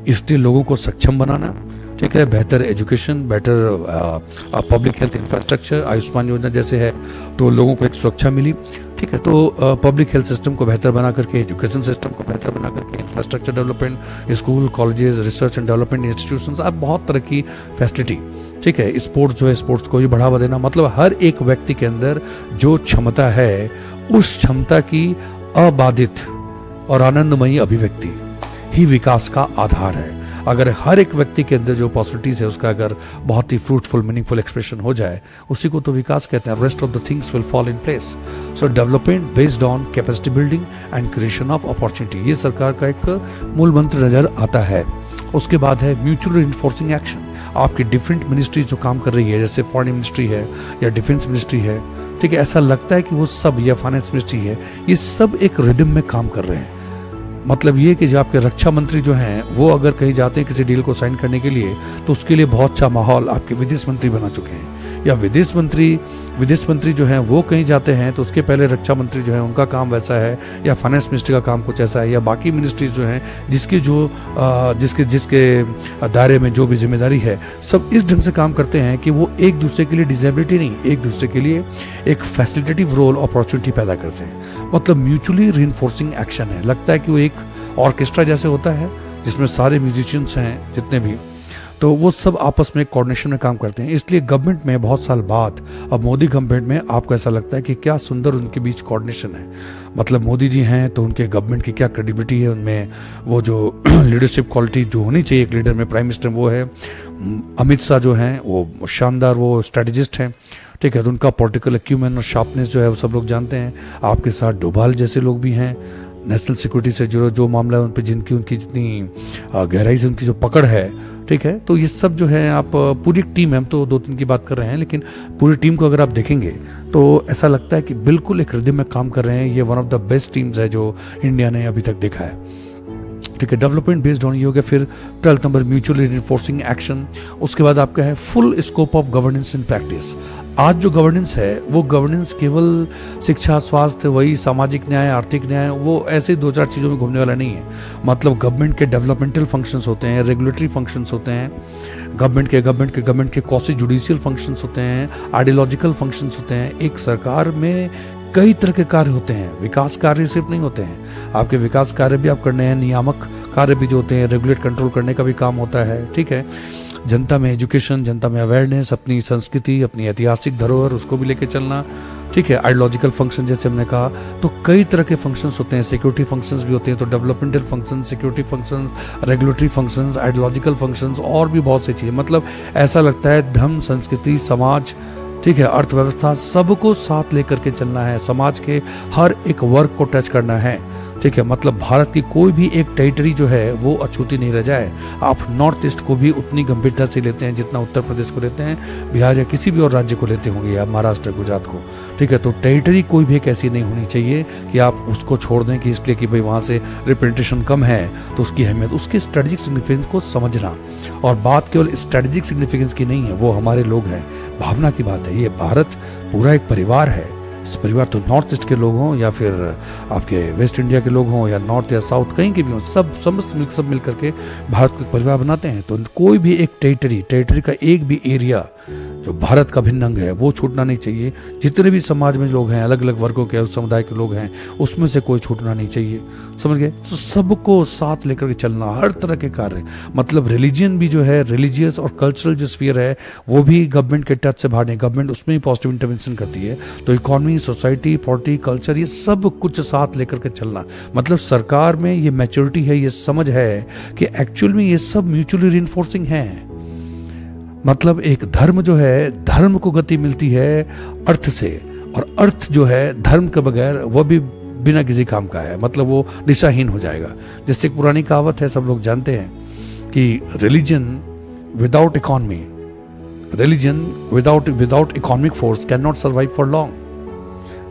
इसलिए लोगों को सक्षम बनाना, ठीक है, बेहतर education, better public health infrastructure, Ayushman योजना जैसे है तो लोगों को एक सुरक्षा मिली, ठीक है। तो पब्लिक हेल्थ सिस्टम को बेहतर बना करके, एजुकेशन सिस्टम को बेहतर बना करके, infrastructure development, school, colleges, research and development institutions, अब बहुत तरह की फैसिलिटी, ठीक है। स्पोर्ट्स जो है, स्पोर्ट्स को भी बढ़ावा देना। मतलब हर एक व्यक्ति के अंदर जो क्षमता है, उस क्षमता की अबाधित और आनंदमयी अभिव्यक्ति ही विकास का आधार है। अगर हर एक व्यक्ति के अंदर जो पॉसिबिलिटीज है उसका अगर बहुत ही फ्रूटफुल, मीनिंगफुल एक्सप्रेशन हो जाए, उसी को तो विकास कहते हैं। Rest of the things will fall in place. So development based on capacity building and creation of opportunity, ये सरकार का एक मूल मंत्र नजर आता है। उसके बाद है म्यूचुअल इन्फोर्सिंग एक्शन। आपकी डिफरेंट मिनिस्ट्रीज जो काम कर रही है, जैसे फॉरेन मिनिस्ट्री है या डिफेंस मिनिस्ट्री है, ठीक है, ऐसा लगता है कि वो सब, या फाइनेंस मिनिस्ट्री है, ये सब एक रिदम में काम कर रहे हैं। मतलब ये कि जो आपके रक्षा मंत्री जो हैं वो अगर कहीं जाते हैं किसी डील को साइन करने के लिए, तो उसके लिए बहुत अच्छा माहौल आपके विदेश मंत्री बना चुके हैं। या विदेश मंत्री जो हैं वो कहीं जाते हैं तो उसके पहले रक्षा मंत्री जो है उनका काम वैसा है, या फाइनेंस मिनिस्ट्री का काम कुछ ऐसा है, या बाकी मिनिस्ट्रीज जो हैं जिसके दायरे में जो भी जिम्मेदारी है, सब इस ढंग से काम करते हैं कि वो एक दूसरे के लिए डिसेबिलिटी नहीं, एक दूसरे के लिए एक फैसिलिटेटिव रोल, अपॉर्चुनिटी पैदा करते हैं। मतलब म्यूचुअली रीइंफोर्सिंग एक्शन है। लगता है कि वो एक ऑर्केस्ट्रा जैसे होता है जिसमें सारे म्यूजिशियंस हैं जितने भी, तो वो सब आपस में कोऑर्डिनेशन में काम करते हैं। इसलिए गवर्नमेंट में बहुत साल बाद अब मोदी गवर्नमेंट में आपको ऐसा लगता है कि क्या सुंदर उनके बीच कोऑर्डिनेशन है। मतलब मोदी जी हैं तो उनके गवर्नमेंट की क्या क्रेडिबिलिटी है, उनमें वो जो लीडरशिप क्वालिटी जो होनी चाहिए एक लीडर में, प्राइम मिनिस्टर वो है। अमित शाह जो हैं वो शानदार, वो स्ट्रेटेजिस्ट हैं, ठीक है, तो उनका पॉलिटिकल एक्यूमेन और शार्पनेस जो है वो सब लोग जानते हैं। आपके साथ डोभाल जैसे लोग भी हैं, नेशनल सिक्योरिटी से जो मामला है उन पर उनकी जितनी गहराई से उनकी जो पकड़ है, ठीक है। तो ये सब जो है, आप पूरी टीम है, हम तो 2-3 की बात कर रहे हैं, लेकिन पूरी टीम को अगर आप देखेंगे तो ऐसा लगता है कि बिल्कुल एक रिदम में काम कर रहे हैं। ये one of the best teams है जो इंडिया ने अभी तक देखा है, ठीक है। डेवलपमेंट बेस्ड ऑन ये हो गया। फिर 12th नंबर म्यूचुअली रिइंफोर्सिंग एक्शन। उसके बाद आपका है full scope of governance in practice. आज जो गवर्नेंस है वो गवर्नेंस केवल शिक्षा, स्वास्थ्य, वही सामाजिक न्याय, आर्थिक न्याय, वो ऐसे 2-4 चीज़ों में घूमने वाला नहीं है। मतलब गवर्नमेंट के डेवलपमेंटल फंक्शंस होते हैं, रेगुलेटरी फंक्शंस होते हैं, गवर्नमेंट के कॉसी जुडिशियल फंक्शंस होते हैं, आइडियोलॉजिकल फंक्शंस होते हैं। एक सरकार में कई तरह के कार्य होते हैं। विकास कार्य सिर्फ नहीं होते हैं, आपके विकास कार्य भी आप करने हैं, नियामक कार्य भी जो होते हैं, रेगुलेट कंट्रोल करने का भी काम होता है, ठीक है। जनता में एजुकेशन, जनता में अवेयरनेस, अपनी संस्कृति, अपनी ऐतिहासिक धरोहर, उसको भी लेके चलना, ठीक है। आइडियोलॉजिकल फंक्शन जैसे हमने कहा, तो कई तरह के फंक्शंस होते हैं। सिक्योरिटी फंक्शंस भी होते हैं, तो developmental function, security functions, regulatory functions, ideological functions और भी बहुत सी चीज़ें। मतलब ऐसा लगता है धर्म, संस्कृति, समाज, ठीक है, अर्थव्यवस्था, सबको साथ लेकर के चलना है। समाज के हर एक वर्ग को टच करना है, ठीक है। मतलब भारत की कोई भी एक टेरिटरी जो है वो अछूती नहीं रह जाए। आप नॉर्थ ईस्ट को भी उतनी गंभीरता से लेते हैं जितना उत्तर प्रदेश को लेते हैं, बिहार या किसी भी और राज्य को लेते होंगे, या महाराष्ट्र, गुजरात को, ठीक है। तो टेरिटरी कोई भी एक ऐसी नहीं होनी चाहिए कि आप उसको छोड़ दें कि इसलिए कि भाई वहाँ से रिप्रेजेंटेशन कम है तो उसकी अहमियत, उसकी स्ट्रेटेजिक सिग्निफिकेंस को समझना। और बात केवल स्ट्रेटेजिक सिग्निफिकेंस की नहीं है, वो हमारे लोग हैं, भावना की बात है। ये भारत पूरा एक परिवार है। इस परिवार तो नॉर्थ ईस्ट के लोग हों या फिर आपके वेस्ट इंडिया के लोग हों या नॉर्थ या साउथ, कहीं के भी हों, सब मिल करके भारत को एक परिवार बनाते हैं। तो कोई भी एक टेरिटरी का एक भी एरिया जो भारत का भिन्न अंग है वो छूटना नहीं चाहिए। जितने भी समाज में लोग हैं, अलग अलग वर्गों के, समुदाय के लोग हैं, उसमें से कोई छूटना नहीं चाहिए, समझ गए। तो सबको साथ लेकर के चलना, हर तरह के कार्य, मतलब रिलीजियन भी जो है, रिलीजियस और कल्चरल जो स्फीयर है वो भी गवर्नमेंट के टच से बाहर नहीं, गवर्नमेंट उसमें ही पॉजिटिव इंटरवेंशन करती है। तो इकोनॉमी, सोसाइटी, पॉलिटी, कल्चर, ये सब कुछ साथ लेकर के चलना, मतलब सरकार में ये मैच्योरिटी है, ये समझ है कि एक्चुअल में ये सब म्यूचुअली रिइंफोर्सिंग है। मतलब एक धर्म जो है, धर्म को गति मिलती है अर्थ से, और अर्थ जो है धर्म के बगैर वो भी बिना किसी काम का है, मतलब वो दिशाहीन हो जाएगा। जैसे एक पुरानी कहावत है, सब लोग जानते हैं कि religion without economy, religion without economic force can not survive for long.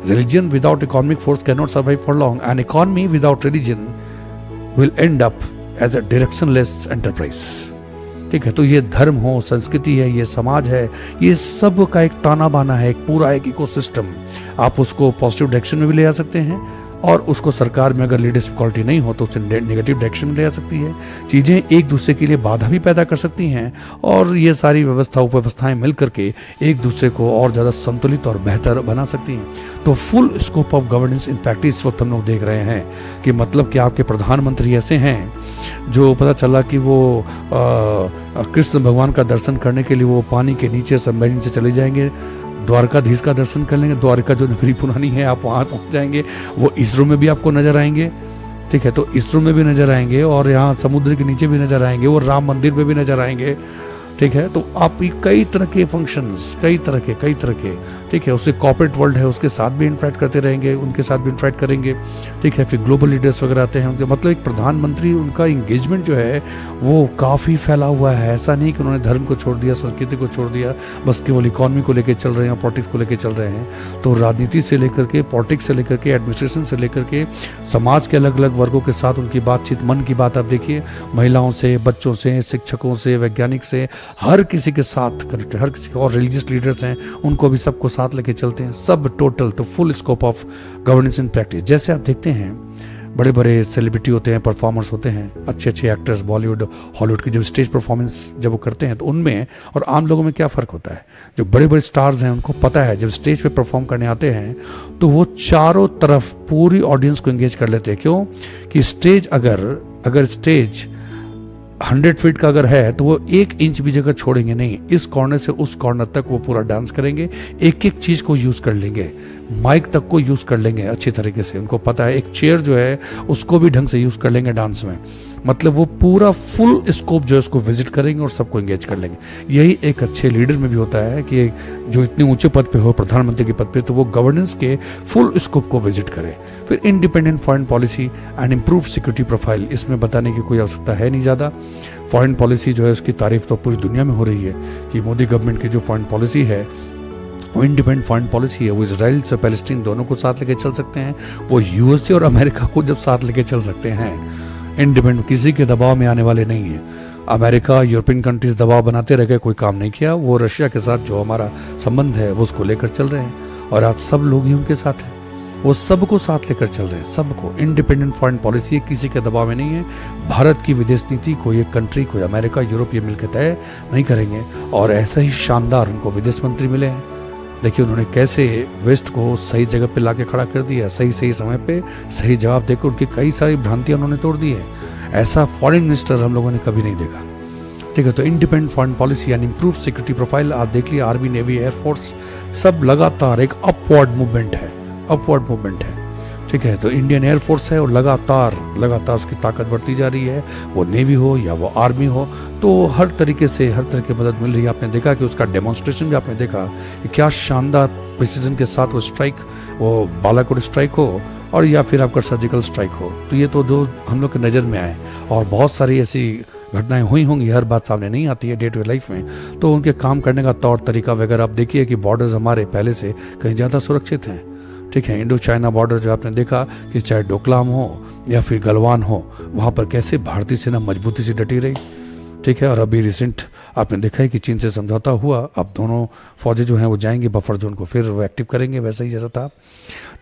Religion without economic force cannot survive for long. An economy without religion will end up as a directionless enterprise. ठीक है। तो ये धर्म हो, संस्कृति है, ये समाज है, ये सब का एक ताना बाना है, एक पूरा एक इकोसिस्टम। आप उसको पॉजिटिव डायरेक्शन में भी ले आ सकते हैं, और उसको सरकार में अगर लीडरशिप क्वालिटी नहीं हो तो उसे नेगेटिव डायरेक्शन में ले आ सकती है। चीज़ें एक दूसरे के लिए बाधा भी पैदा कर सकती हैं, और ये सारी व्यवस्था उपव्यवस्थाएं मिल करके एक दूसरे को और ज़्यादा संतुलित और बेहतर बना सकती हैं। तो full scope of governance in practice वक्त हम लोग देख रहे हैं कि मतलब कि आपके प्रधानमंत्री ऐसे हैं जो पता चला कि वो कृष्ण भगवान का दर्शन करने के लिए वो पानी के नीचे सबमरीन से चले जाएंगे, द्वारकाधीश का दर्शन कर लेंगे, द्वारका जो नगरी पुरानी है आप वहाँ पहुँच जाएंगे, वो इसरो में भी आपको नजर आएंगे, ठीक है। तो इसरो में भी नजर आएंगे, और यहाँ समुद्र के नीचे भी नजर आएंगे, वो राम मंदिर में भी नजर आएंगे, ठीक है। तो आप कई तरह के फंक्शंस, कई तरह के, ठीक है। उससे कॉर्पोरेट वर्ल्ड है, उसके साथ भी इंटरेक्ट करते रहेंगे, उनके साथ भी इंटरेक्ट करेंगे, ठीक है। फिर ग्लोबल लीडर्स वगैरह आते हैं उनके, मतलब एक प्रधानमंत्री, उनका इंगेजमेंट जो है वो काफ़ी फैला हुआ है। ऐसा नहीं कि उन्होंने धर्म को छोड़ दिया, संस्कृति को छोड़ दिया, बस केवल इकोनॉमी को लेकर चल रहे हैं, पॉलिटिक्स को लेकर चल रहे हैं। तो राजनीति से लेकर के, पॉलिटिक्स से लेकर के, एडमिनिस्ट्रेशन से लेकर के, समाज के अलग अलग वर्गों के साथ उनकी बातचीत, मन की बात आप देखिए, महिलाओं से, बच्चों से, शिक्षकों से, वैज्ञानिक से, हर किसी के साथ कनेक्टेड, हर किसी के, और रिलीजियस लीडर्स हैं उनको भी सबको साथ लेके चलते हैं, सब टोटल। तो full scope of governance in practice. जैसे आप देखते हैं बड़े बड़े सेलिब्रिटी होते हैं, परफॉर्मर्स होते हैं, अच्छे अच्छे एक्टर्स, बॉलीवुड, हॉलीवुड की जब स्टेज परफॉर्मेंस जब वो करते हैं तो उनमें और आम लोगों में क्या फ़र्क होता है। जो बड़े बड़े स्टार्स हैं उनको पता है जब स्टेज पे परफॉर्म करने आते हैं तो वो चारों तरफ पूरी ऑडियंस को एंगेज कर लेते हैं। क्यों कि स्टेज अगर स्टेज 100 फीट का अगर है तो वो 1 इंच भी जगह छोड़ेंगे नहीं, इस कॉर्नर से उस कॉर्नर तक वो पूरा डांस करेंगे, एक एक चीज़ को यूज़ कर लेंगे, माइक तक को यूज़ कर लेंगे अच्छी तरीके से। उनको पता है एक चेयर जो है उसको भी ढंग से यूज़ कर लेंगे डांस में, मतलब वो पूरा फुल स्कोप जो है उसको विजिट करेंगे और सबको एंगेज कर लेंगे। यही एक अच्छे लीडर में भी होता है कि जो इतने ऊंचे पद पे हो, प्रधानमंत्री के पद पे, तो वो गवर्नेंस के फुल स्कोप को विजिट करे। फिर independent foreign policy and improve security profile, इसमें बताने की कोई आवश्यकता है नहीं ज़्यादा। फॉरेन पॉलिसी जो है उसकी तारीफ तो पूरी दुनिया में हो रही है कि मोदी गवर्नमेंट की जो फॉरेन पॉलिसी है वो इंडिपेंडेंट फॉरेन पॉलिसी है। वो इसराइल से पैलेस्टीन दोनों को साथ लेके चल सकते हैं, वो यूएसए और अमेरिका को जब साथ लेके चल सकते हैं। इंडिपेंडेंट किसी के दबाव में आने वाले नहीं है। अमेरिका, यूरोपियन कंट्रीज दबाव बनाते रह गए, कोई काम नहीं किया। वो रशिया के साथ जो हमारा संबंध है वो उसको लेकर चल रहे हैं और आज सब लोग ही उनके साथ हैं। वो सबको साथ लेकर चल रहे हैं, सबको। इंडिपेंडेंट फॉरेन पॉलिसी किसी के दबाव में नहीं है। भारत की विदेश नीति कोई एक कंट्री, कोई अमेरिका, यूरोप ये मिलकर तय नहीं करेंगे। और ऐसा ही शानदार उनको विदेश मंत्री मिले हैं। देखिए उन्होंने कैसे वेस्ट को सही जगह पे लाके खड़ा कर दिया, सही सही समय पे सही जवाब देकर उनकी कई सारी भ्रांतियां उन्होंने तोड़ दी है। ऐसा फॉरेन मिनिस्टर हम लोगों ने कभी नहीं देखा। ठीक है, तो इंडिपेंडेंट फॉरेन पॉलिसी यानी इंप्रूव सिक्योरिटी प्रोफाइल, आज देख लिया आर्मी, नेवी, एयरफोर्स सब लगातार एक अपवर्ड मूवमेंट है, अपवर्ड मूवमेंट है। ठीक है, तो इंडियन एयरफोर्स है और लगातार उसकी ताकत बढ़ती जा रही है। वो नेवी हो या वो आर्मी हो, तो हर तरीके से हर तरह की मदद मिल रही है। आपने देखा कि उसका डेमोन्स्ट्रेशन भी आपने देखा कि क्या शानदार प्रिसीजन के साथ वो स्ट्राइक, वो बालाकोट स्ट्राइक हो और या फिर आपका सर्जिकल स्ट्राइक हो, तो ये तो जो हम लोग की नज़र में आए। और बहुत सारी ऐसी घटनाएं हुई होंगी, हर बात सामने नहीं आती है डे टू डे लाइफ में। तो उनके काम करने का तौर तरीका वगैरह आप देखिए कि बॉर्डर्स हमारे पहले से कहीं ज़्यादा सुरक्षित हैं। ठीक है, इंडो चाइना बॉर्डर जो आपने देखा कि चाहे डोकलाम हो या फिर गलवान हो, वहाँ पर कैसे भारतीय सेना मजबूती से डटी रही। ठीक है, और अभी रिसेंट आपने देखा है कि चीन से समझौता हुआ, अब दोनों फौजें जो हैं वो जाएंगी बफर जोन को फिर वो एक्टिव करेंगे वैसा ही जैसा था।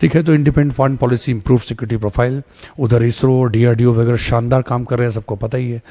ठीक है, तो independent foreign policy, improve security profile, उधर इसरो, डीआरडीओ वगैरह शानदार काम कर रहे हैं, सबको पता ही है।